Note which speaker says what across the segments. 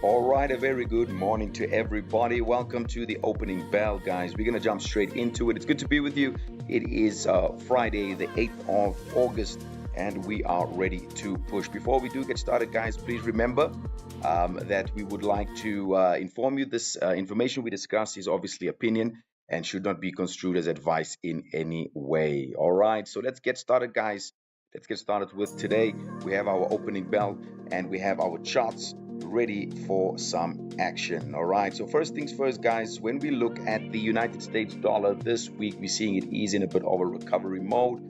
Speaker 1: All right, a very good morning to everybody. Welcome to the opening bell, guys. We're going to jump straight into it. It's good to be with you. It is Friday, the 8th of August, and we are ready to push. Before we do get started, guys, please remember that we would like to inform you this information we discuss is obviously opinion and should not be construed as advice in any way. All right, so let's get started, guys. Let's get started with today. We have our opening bell and we have our charts ready for some action. All right, so first things first, guys, when we look at the United States dollar this week, we're seeing it ease in a bit of a recovery mode.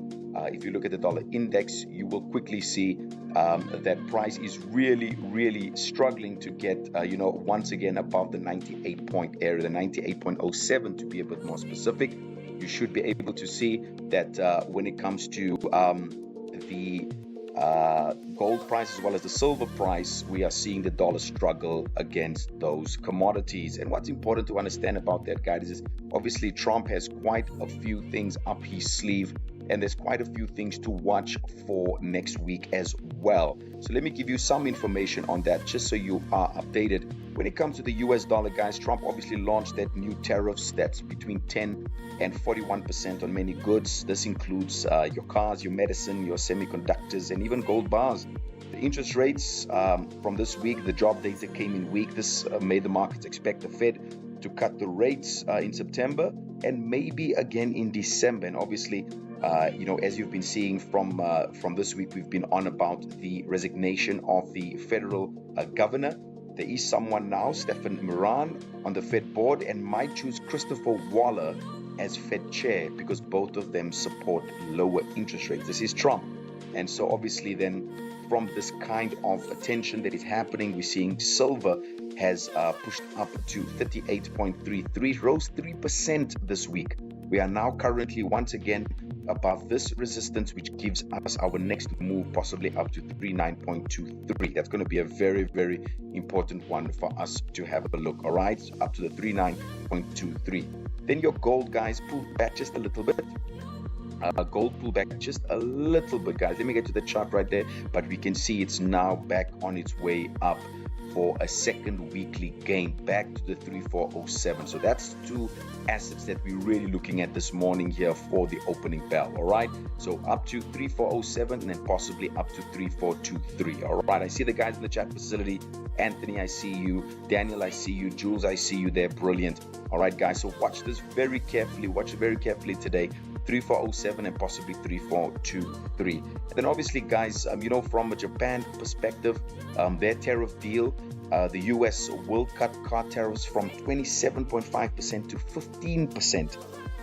Speaker 1: If you look at the dollar index, you will quickly see that price is really struggling to get once again above the 98 point area, the 98.07 to be a bit more specific. You should be able to see that when it comes to the gold price as well as the silver price, we are seeing the dollar struggle against those commodities. And what's important to understand about that, guys, is obviously Trump has quite a few things up his sleeve, and there's quite a few things to watch for next week as well. So let me give you some information on that just so you are updated. When it comes to the US dollar, guys, Trump obviously launched that new tariffs that's between 10 and 41% on many goods. This includes your cars, your medicine, your semiconductors, and even gold bars. The interest rates from this week, the job data came in weak. This made the markets expect the Fed to cut the rates in September and maybe again in December. And obviously, as you've been seeing from this week, we've been on about the resignation of the federal governor. There is someone now, Stephen Moran, on the Fed board and might choose Christopher Waller as Fed chair because both of them support lower interest rates. This is Trump. And so obviously then from this kind of attention that is happening, we're seeing silver has pushed up to 38.33, rose 3% this week. We are now currently once again above this resistance, which gives us our next move possibly up to 39.23. That's going to be a very important one for us to have a look. All right, so up to the 39.23. Then your gold, guys, pulled back just a little bit. Gold pulled back just a little bit, guys. Let me get to the chart right there, but we can see it's now back on its way up for a second weekly gain back to the 3407. So that's two assets that we're really looking at this morning here for the opening bell. All right, so up to 3407 and then possibly up to 3423. All right, I see the guys in the chat facility. Anthony, I see you. Daniel, I see you. Jules, I see you there. Brilliant. All right, guys, so watch this very carefully. Watch it very carefully today. 3407 and possibly 3423. And then obviously, guys, from a Japan perspective, their tariff deal, the US will cut car tariffs from 27.5% to 15%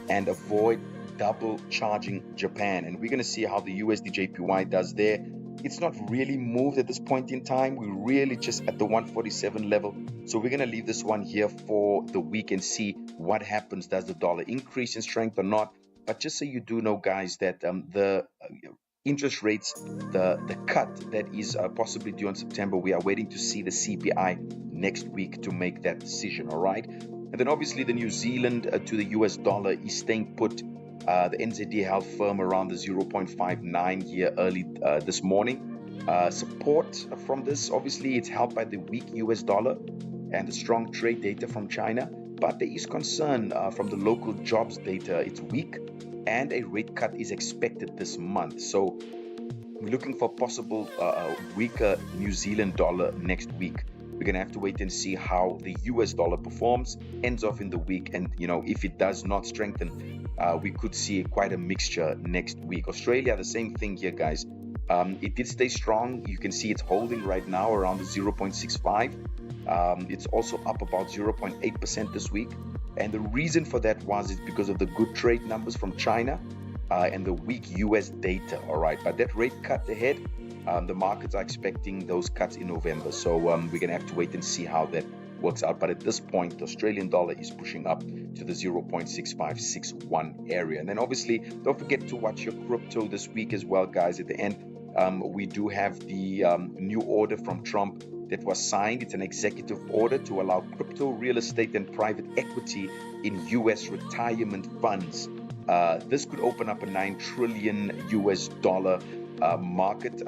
Speaker 1: and avoid double charging Japan. And we're going to see how the USD JPY does there. It's not really moved at this point in time. We're really just at the 147 level. So we're going to leave this one here for the week and see what happens. Does the dollar increase in strength or not? But just so you do know, guys, that the interest rates, the cut that is possibly due in September, we are waiting to see the CPI next week to make that decision, all right? And then obviously the New Zealand to the US dollar is staying put. The NZD held firm around the 0.59 here early this morning. Support from this, obviously, it's helped by the weak US dollar and the strong trade data from China. But there is concern from the local jobs data. It's weak and a rate cut is expected this month. So we're looking for possible weaker New Zealand dollar next week. We're going to have to wait and see how the US dollar performs, ends off in the week. And, if it does not strengthen, we could see quite a mixture next week. Australia, the same thing here, guys. It did stay strong. You can see it's holding right now around the 0.65. It's also up about 0.8% this week. And the reason for that is because of the good trade numbers from China and the weak US data. All right, but that rate cut ahead, the markets are expecting those cuts in November. So we're going to have to wait and see how that works out. But at this point, the Australian dollar is pushing up to the 0.6561 area. And then obviously, don't forget to watch your crypto this week as well, guys. At the end, we do have the new order from Trump that was signed. It's an executive order to allow crypto, real estate, and private equity in U.S. retirement funds. This could open up a $9 trillion US market,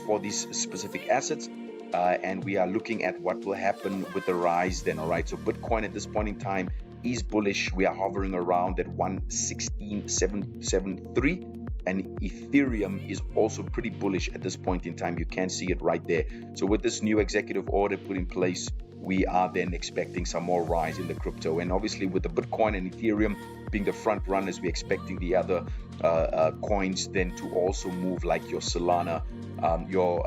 Speaker 1: for these specific assets. and we are looking at what will happen with the rise then. All right, so Bitcoin at this point in time is bullish. We are hovering around at 116,773, and Ethereum is also pretty bullish at this point in time. You can see it right there. So with this new executive order put in place, we are then expecting some more rise in the crypto. And obviously with the Bitcoin and Ethereum being the front runners, we're expecting the other coins then to also move, like your Solana, your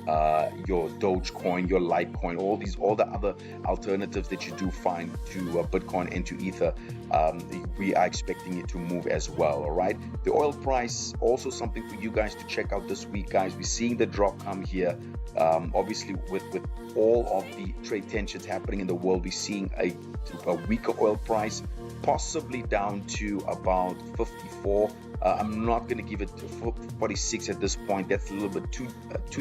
Speaker 1: Dogecoin, your Litecoin, all the other alternatives that you do find to Bitcoin and to Ether. We are expecting it to move as well. All right, the oil price also something for you guys to check out this week, guys. We're seeing the drop come here. Obviously with all of the trade tensions happening in the world, we're seeing a weaker oil price, possibly down to about 54. I'm not going to give it 46 at this point. That's a little bit too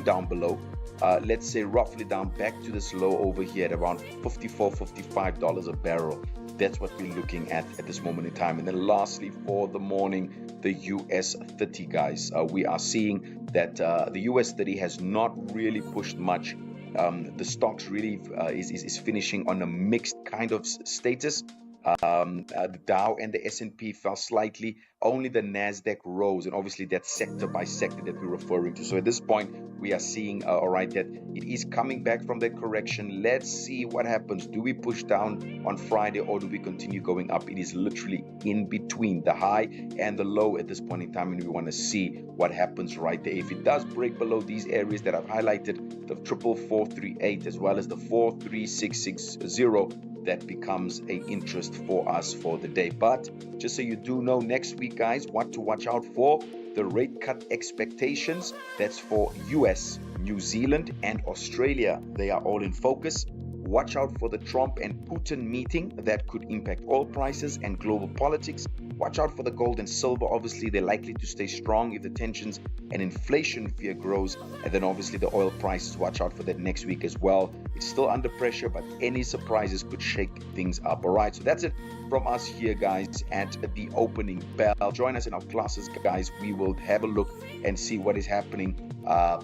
Speaker 1: down below. Let's say roughly down back to this low over here at around $55 a barrel. That's what we're looking at this moment in time. And then lastly, for the morning, the US 30, guys. We are seeing that the US 30 has not really pushed much. The stocks really is finishing on a mixed kind of status. The Dow and the S&P fell slightly. Only the Nasdaq rose, and obviously that's sector by sector that we're referring to. So at this point, we are seeing, all right, that it is coming back from that correction. Let's see what happens. Do we push down on Friday, or do we continue going up? It is literally in between the high and the low at this point in time, and we want to see what happens right there. If it does break below these areas that I've highlighted, the 44438 as well as the 43660, that becomes a interest for us for the day. But just so you do know, next week, guys, what to watch out for: the rate cut expectations. That's for US, New Zealand, and Australia. They are all in focus. Watch out for the Trump and Putin meeting that could impact oil prices and global politics. Watch out for the gold and silver. Obviously, they're likely to stay strong if the tensions and inflation fear grows. And then obviously the oil prices, watch out for that next week as well. It's still under pressure, but any surprises could shake things up. All right, so that's it from us here, guys, at the opening bell. Join us in our classes, guys. We will have a look and see what is happening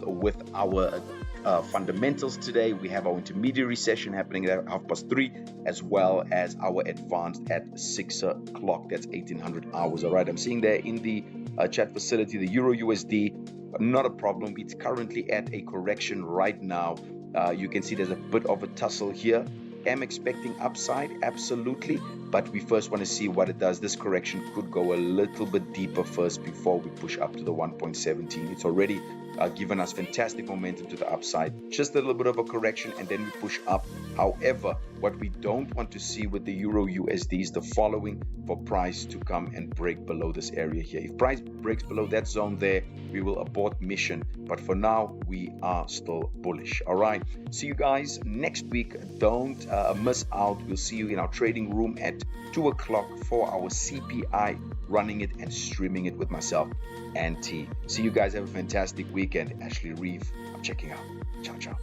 Speaker 1: with our fundamentals today. We have our intermediary session happening at 3:30, as well as our advanced at 6 o'clock. That's 1800 hours. All right, I'm seeing there in the chat facility the Euro USD, not a problem. It's currently at a correction right now. You can see there's a bit of a tussle here. Am expecting upside, absolutely, but we first want to see what it does. This correction could go a little bit deeper first before we push up to the 1.17. It's already given us fantastic momentum to the upside. Just a little bit of a correction, and then we push up. However, what we don't want to see with the Euro USD is the following: for price to come and break below this area here. If price breaks below that zone there, we will abort mission. But for now, we are still bullish. All right. See you guys next week. Don't miss out. We'll see you in our trading room at 2 o'clock for our CPI, running it and streaming it with myself and T. See you guys. Have a fantastic weekend. Ashley Reeve, I'm checking out. Ciao, ciao.